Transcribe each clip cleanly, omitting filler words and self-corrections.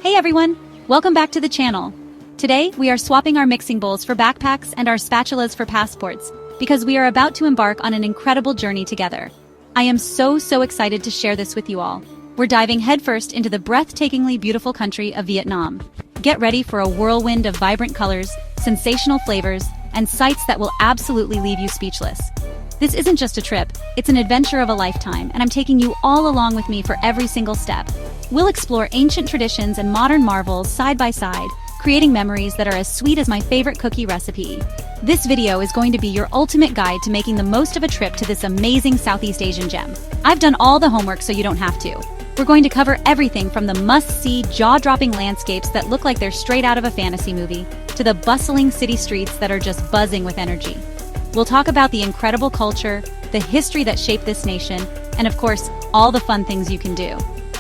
Hey everyone! Welcome back to the channel. Today, we are swapping our mixing bowls for backpacks and our spatulas for passports, because we are about to embark on an incredible journey together. I am so excited to share this with you all. We're diving headfirst into the breathtakingly beautiful country of Vietnam. Get ready for a whirlwind of vibrant colors, sensational flavors, and sights that will absolutely leave you speechless. This isn't just a trip, it's an adventure of a lifetime, and I'm taking you all along with me for every single step. We'll explore ancient traditions and modern marvels side by side, creating memories that are as sweet as my favorite cookie recipe. This video is going to be your ultimate guide to making the most of a trip to this amazing Southeast Asian gem. I've done all the homework so you don't have to. We're going to cover everything from the must-see, jaw-dropping landscapes that look like they're straight out of a fantasy movie, to the bustling city streets that are just buzzing with energy. We'll talk about the incredible culture, the history that shaped this nation, and of course, all the fun things you can do.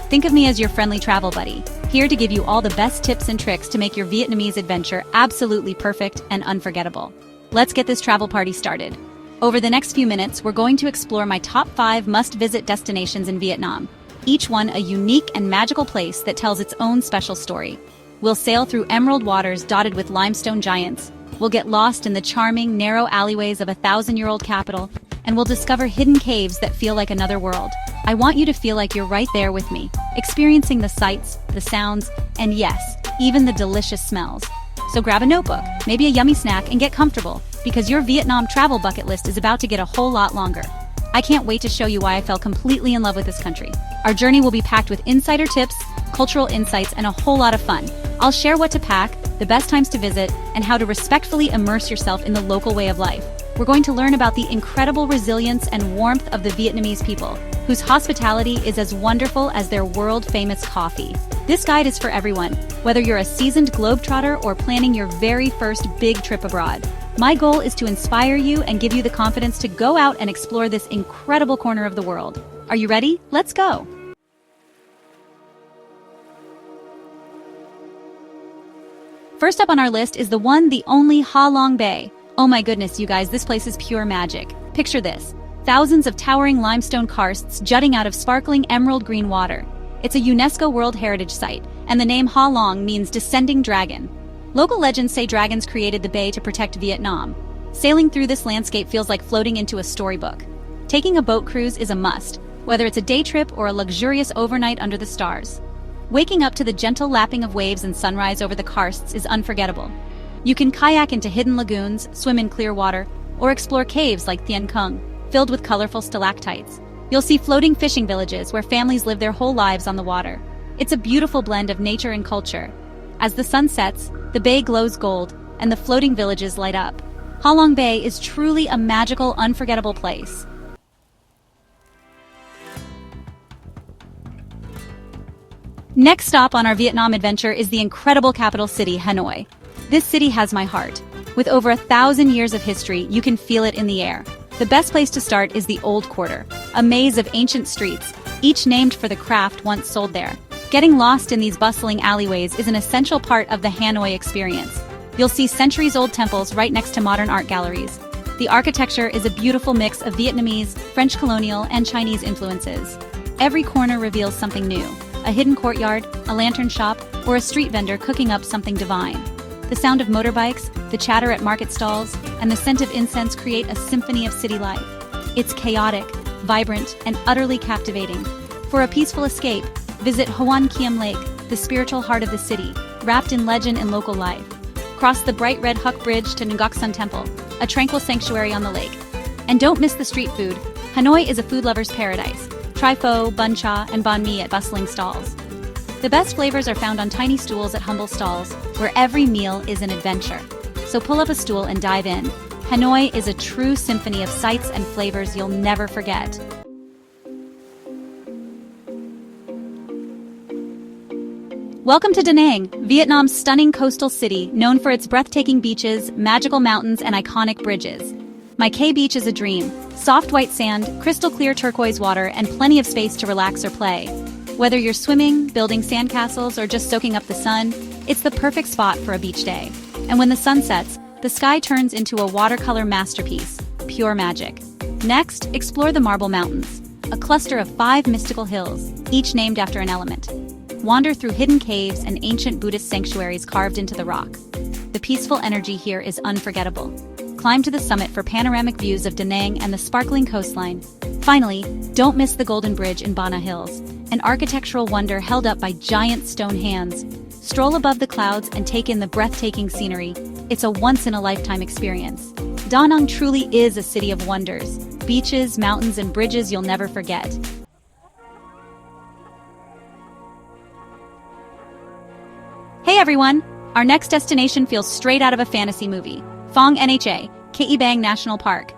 Think of me as your friendly travel buddy, here to give you all the best tips and tricks to make your Vietnamese adventure absolutely perfect and unforgettable. Let's get this travel party started. Over the next few minutes, we're going to explore my top 5 must-visit destinations in Vietnam, each one a unique and magical place that tells its own special story. We'll sail through emerald waters dotted with limestone giants. We'll get lost in the charming, narrow alleyways of a 1,000-year-old capital, and we'll discover hidden caves that feel like another world. I want you to feel like you're right there with me, experiencing the sights, the sounds, and yes, even the delicious smells. So grab a notebook, maybe a yummy snack, and get comfortable, because your Vietnam travel bucket list is about to get a whole lot longer. I can't wait to show you why I fell completely in love with this country. Our journey will be packed with insider tips, cultural insights, and a whole lot of fun. I'll share what to pack, the best times to visit, and how to respectfully immerse yourself in the local way of life. We're going to learn about the incredible resilience and warmth of the Vietnamese people, whose hospitality is as wonderful as their world-famous coffee. This guide is for everyone, whether you're a seasoned globetrotter or planning your very first big trip abroad. My goal is to inspire you and give you the confidence to go out and explore this incredible corner of the world. Are you ready? Let's go! First up on our list is the one, the only Halong Bay. Oh my goodness, you guys, this place is pure magic. Picture this. Thousands of towering limestone karsts jutting out of sparkling emerald green water. It's a UNESCO World Heritage Site, and the name Halong means descending dragon. Local legends say dragons created the bay to protect Vietnam. Sailing through this landscape feels like floating into a storybook. Taking a boat cruise is a must, whether it's a day trip or a luxurious overnight under the stars. Waking up to the gentle lapping of waves and sunrise over the karsts is unforgettable. You can kayak into hidden lagoons, swim in clear water, or explore caves like Thien Cung, filled with colorful stalactites. You'll see floating fishing villages where families live their whole lives on the water. It's a beautiful blend of nature and culture. As the sun sets, the bay glows gold, and the floating villages light up. Halong Bay is truly a magical, unforgettable place. Next stop on our Vietnam adventure is the incredible capital city, Hanoi. This city has my heart. With over 1,000 years of history, you can feel it in the air. The best place to start is the Old Quarter, a maze of ancient streets, each named for the craft once sold there. Getting lost in these bustling alleyways is an essential part of the Hanoi experience. You'll see centuries-old temples right next to modern art galleries. The architecture is a beautiful mix of Vietnamese, French colonial, and Chinese influences. Every corner reveals something new. A hidden courtyard, a lantern shop, or a street vendor cooking up something divine. The sound of motorbikes, the chatter at market stalls, and the scent of incense create a symphony of city life. It's chaotic, vibrant, and utterly captivating. For a peaceful escape, visit Hoan Kiem Lake, the spiritual heart of the city, wrapped in legend and local life. Cross the bright red Huc Bridge to Ngoc Sun Temple, a tranquil sanctuary on the lake. And don't miss the street food. Hanoi is a food lover's paradise. Try pho, bun cha, and banh mi at bustling stalls. The best flavors are found on tiny stools at humble stalls, where every meal is an adventure. So pull up a stool and dive in. Hanoi is a true symphony of sights and flavors you'll never forget. Welcome to Da Nang, Vietnam's stunning coastal city, known for its breathtaking beaches, magical mountains, and iconic bridges. My K Beach is a dream. Soft white sand, crystal clear turquoise water, and plenty of space to relax or play. Whether you're swimming, building sandcastles, or just soaking up the sun, it's the perfect spot for a beach day. And when the sun sets, the sky turns into a watercolor masterpiece, pure magic. Next, explore the Marble Mountains, a cluster of 5 mystical hills, each named after an element. Wander through hidden caves and ancient Buddhist sanctuaries carved into the rock. The peaceful energy here is unforgettable. Climb to the summit for panoramic views of Da Nang and the sparkling coastline. Finally, don't miss the Golden Bridge in Bana Hills, an architectural wonder held up by giant stone hands. Stroll above the clouds and take in the breathtaking scenery. It's a once-in-a-lifetime experience. Da Nang truly is a city of wonders. Beaches, mountains, and bridges you'll never forget. Hey everyone! Our next destination feels straight out of a fantasy movie. Phong Nha, Ky Bang National Park.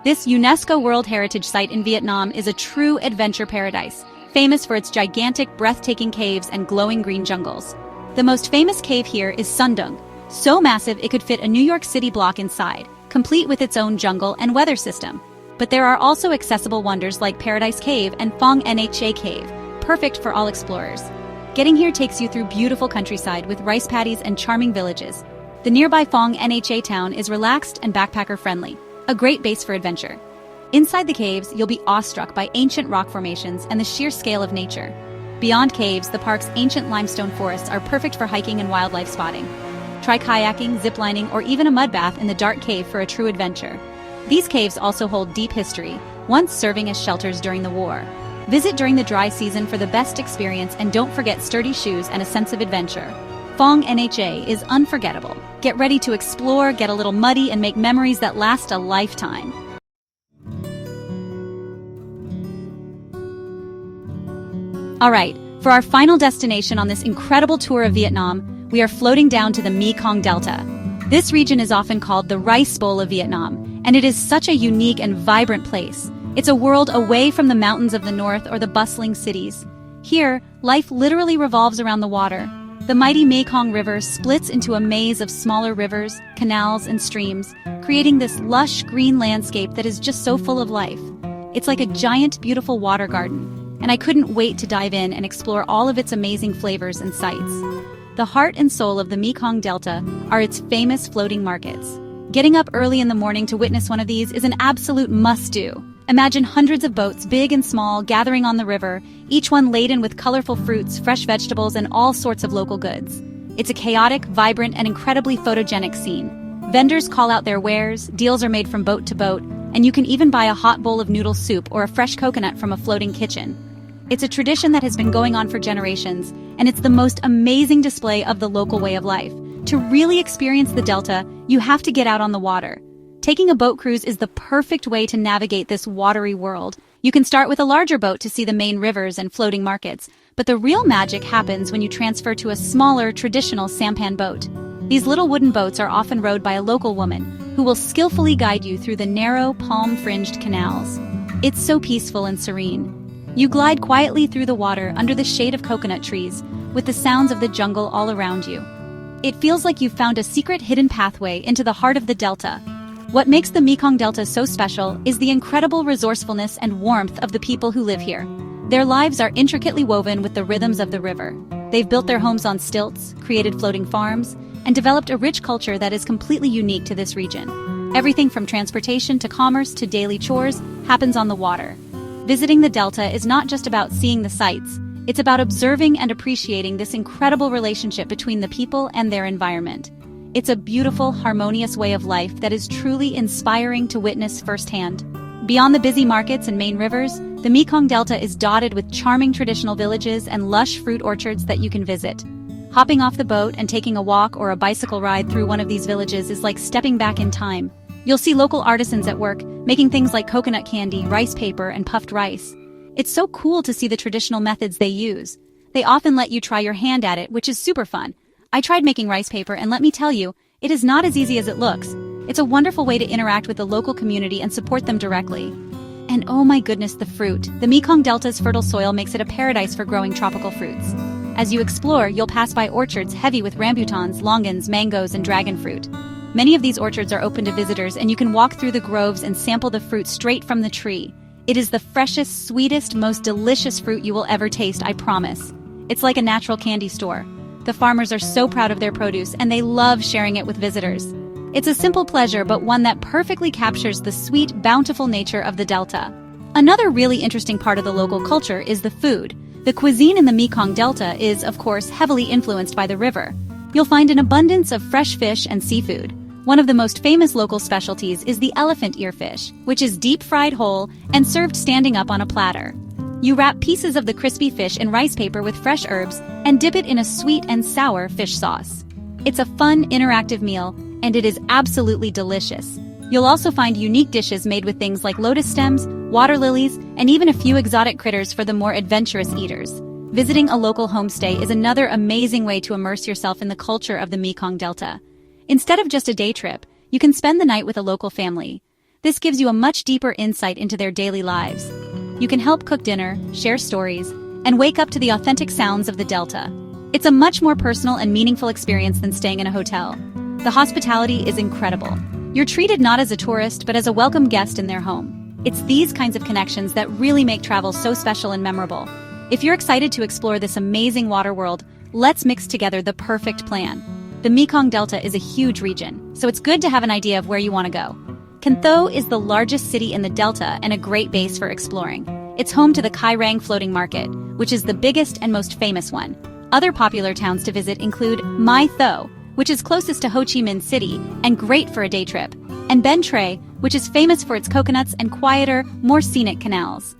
This UNESCO World Heritage Site in Vietnam is a true adventure paradise, famous for its gigantic, breathtaking caves and glowing green jungles. The most famous cave here is Sun Dung, so massive it could fit a New York City block inside, complete with its own jungle and weather system. But there are also accessible wonders like Paradise Cave and Phong Nha Cave, perfect for all explorers. Getting here takes you through beautiful countryside with rice paddies and charming villages. The nearby Phong Nha town is relaxed and backpacker-friendly, a great base for adventure. Inside the caves, you'll be awestruck by ancient rock formations and the sheer scale of nature. Beyond caves, the park's ancient limestone forests are perfect for hiking and wildlife spotting. Try kayaking, ziplining, or even a mud bath in the dark cave for a true adventure. These caves also hold deep history, once serving as shelters during the war. Visit during the dry season for the best experience, and don't forget sturdy shoes and a sense of adventure. Phong Nha is unforgettable. Get ready to explore, get a little muddy, and make memories that last a lifetime. Alright, for our final destination on this incredible tour of Vietnam, we are floating down to the Mekong Delta. This region is often called the Rice Bowl of Vietnam, and it is such a unique and vibrant place. It's a world away from the mountains of the north or the bustling cities. Here, life literally revolves around the water. The mighty Mekong River splits into a maze of smaller rivers, canals, and streams, creating this lush green landscape that is just so full of life. It's like a giant, beautiful water garden, and I couldn't wait to dive in and explore all of its amazing flavors and sights. The heart and soul of the Mekong Delta are its famous floating markets. Getting up early in the morning to witness one of these is an absolute must-do. Imagine hundreds of boats, big and small, gathering on the river, each one laden with colorful fruits, fresh vegetables, and all sorts of local goods. It's a chaotic, vibrant, and incredibly photogenic scene. Vendors call out their wares, deals are made from boat to boat, and you can even buy a hot bowl of noodle soup or a fresh coconut from a floating kitchen. It's a tradition that has been going on for generations, and it's the most amazing display of the local way of life. To really experience the Delta, you have to get out on the water. Taking a boat cruise is the perfect way to navigate this watery world. You can start with a larger boat to see the main rivers and floating markets, but the real magic happens when you transfer to a smaller, traditional sampan boat. These little wooden boats are often rowed by a local woman, who will skillfully guide you through the narrow, palm-fringed canals. It's so peaceful and serene. You glide quietly through the water under the shade of coconut trees, with the sounds of the jungle all around you. It feels like you've found a secret hidden pathway into the heart of the Delta. What makes the Mekong Delta so special is the incredible resourcefulness and warmth of the people who live here. Their lives are intricately woven with the rhythms of the river. They've built their homes on stilts, created floating farms, and developed a rich culture that is completely unique to this region. Everything from transportation to commerce to daily chores happens on the water. Visiting the Delta is not just about seeing the sights, it's about observing and appreciating this incredible relationship between the people and their environment. It's a beautiful, harmonious way of life that is truly inspiring to witness firsthand. Beyond the busy markets and main rivers, the Mekong Delta is dotted with charming traditional villages and lush fruit orchards that you can visit. Hopping off the boat and taking a walk or a bicycle ride through one of these villages is like stepping back in time. You'll see local artisans at work, making things like coconut candy, rice paper, and puffed rice. It's so cool to see the traditional methods they use. They often let you try your hand at it, which is super fun. I tried making rice paper, and let me tell you, it is not as easy as it looks. It's a wonderful way to interact with the local community and support them directly. And oh my goodness, the fruit. The Mekong Delta's fertile soil makes it a paradise for growing tropical fruits. As you explore, you'll pass by orchards heavy with rambutans, longans, mangoes, and dragon fruit. Many of these orchards are open to visitors, and you can walk through the groves and sample the fruit straight from the tree. It is the freshest, sweetest, most delicious fruit you will ever taste, I promise. It's like a natural candy store. The farmers are so proud of their produce, and they love sharing it with visitors. It's a simple pleasure, but one that perfectly captures the sweet, bountiful nature of the Delta. Another really interesting part of the local culture is the food. The cuisine in the Mekong Delta is, of course, heavily influenced by the river. You'll find an abundance of fresh fish and seafood. One of the most famous local specialties is the elephant ear fish, which is deep-fried whole and served standing up on a platter. You wrap pieces of the crispy fish in rice paper with fresh herbs and dip it in a sweet and sour fish sauce. It's a fun, interactive meal, and it is absolutely delicious. You'll also find unique dishes made with things like lotus stems, water lilies, and even a few exotic critters for the more adventurous eaters. Visiting a local homestay is another amazing way to immerse yourself in the culture of the Mekong Delta. Instead of just a day trip, you can spend the night with a local family. This gives you a much deeper insight into their daily lives. You can help cook dinner, share stories, and wake up to the authentic sounds of the Delta. It's a much more personal and meaningful experience than staying in a hotel. The hospitality is incredible. You're treated not as a tourist, but as a welcome guest in their home. It's these kinds of connections that really make travel so special and memorable. If you're excited to explore this amazing water world, let's mix together the perfect plan. The Mekong Delta is a huge region, so it's good to have an idea of where you want to go. Can Tho is the largest city in the Delta and a great base for exploring. It's home to the Kai Rang floating market, which is the biggest and most famous one. Other popular towns to visit include Mai Tho, which is closest to Ho Chi Minh City and great for a day trip, and Ben Tre, which is famous for its coconuts and quieter, more scenic canals.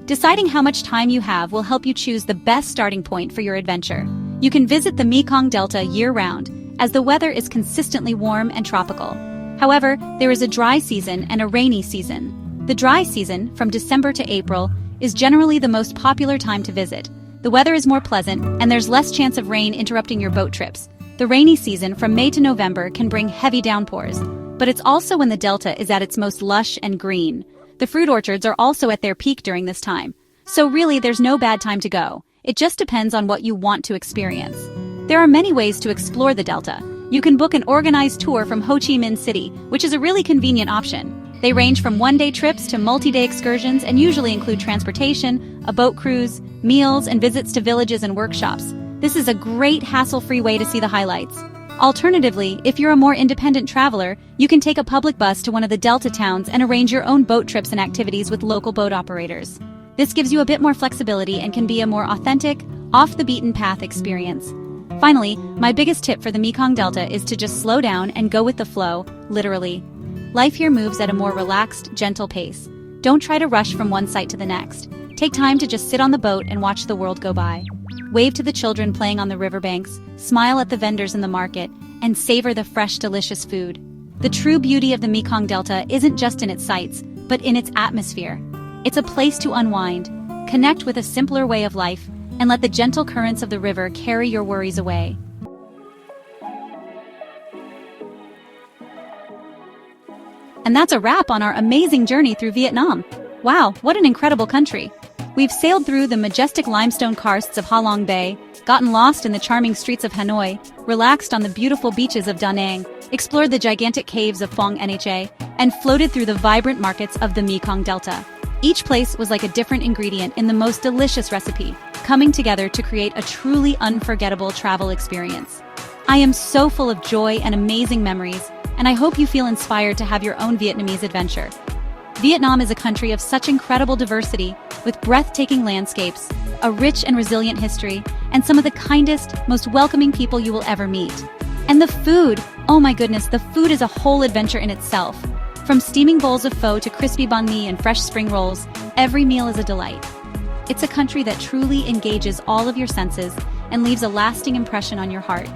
Deciding how much time you have will help you choose the best starting point for your adventure. You can visit the Mekong Delta year-round, as the weather is consistently warm and tropical. However, there is a dry season and a rainy season. The dry season, from December to April, is generally the most popular time to visit. The weather is more pleasant, and there's less chance of rain interrupting your boat trips. The rainy season, from May to November, can bring heavy downpours, but it's also when the Delta is at its most lush and green. The fruit orchards are also at their peak during this time. So really, there's no bad time to go. It just depends on what you want to experience. There are many ways to explore the Delta. You can book an organized tour from Ho Chi Minh City, which is a really convenient option. They range from one-day trips to multi-day excursions and usually include transportation, a boat cruise, meals, and visits to villages and workshops. This is a great hassle-free way to see the highlights. Alternatively, if you're a more independent traveler, you can take a public bus to one of the Delta towns and arrange your own boat trips and activities with local boat operators. This gives you a bit more flexibility and can be a more authentic, off-the-beaten-path experience. Finally, my biggest tip for the Mekong Delta is to just slow down and go with the flow, literally. Life here moves at a more relaxed, gentle pace. Don't try to rush from one site to the next. Take time to just sit on the boat and watch the world go by. Wave to the children playing on the riverbanks, smile at the vendors in the market, and savor the fresh, delicious food. The true beauty of the Mekong Delta isn't just in its sights, but in its atmosphere. It's a place to unwind, connect with a simpler way of life, and let the gentle currents of the river carry your worries away. And that's a wrap on our amazing journey through Vietnam. Wow, what an incredible country. We've sailed through the majestic limestone karsts of Halong Bay, gotten lost in the charming streets of Hanoi, relaxed on the beautiful beaches of Da Nang, explored the gigantic caves of Phong Nha, and floated through the vibrant markets of the Mekong Delta. Each place was like a different ingredient in the most delicious recipe, coming together to create a truly unforgettable travel experience. I am so full of joy and amazing memories, and I hope you feel inspired to have your own Vietnamese adventure. Vietnam is a country of such incredible diversity, with breathtaking landscapes, a rich and resilient history, and some of the kindest, most welcoming people you will ever meet. And the food! Oh my goodness, the food is a whole adventure in itself. From steaming bowls of pho to crispy banh mi and fresh spring rolls, every meal is a delight. It's a country that truly engages all of your senses and leaves a lasting impression on your heart.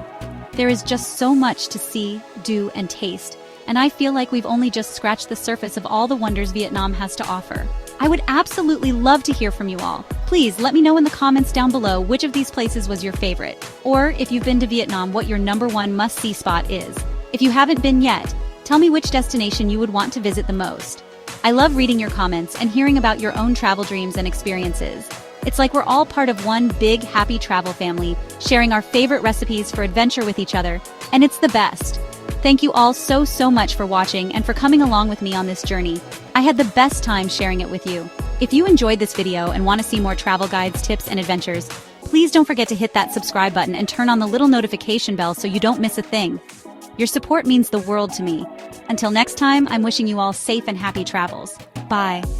There is just so much to see, do, and taste, and I feel like we've only just scratched the surface of all the wonders Vietnam has to offer. I would absolutely love to hear from you all. Please let me know in the comments down below which of these places was your favorite, or if you've been to Vietnam, what your #1 must-see spot is. If you haven't been yet, tell me which destination you would want to visit the most. I love reading your comments and hearing about your own travel dreams and experiences. It's like we're all part of one big, happy travel family, sharing our favorite recipes for adventure with each other, and it's the best. Thank you all so much for watching and for coming along with me on this journey. I had the best time sharing it with you. If you enjoyed this video and want to see more travel guides, tips, and adventures, please don't forget to hit that subscribe button and turn on the little notification bell so you don't miss a thing. Your support means the world to me. Until next time, I'm wishing you all safe and happy travels. Bye.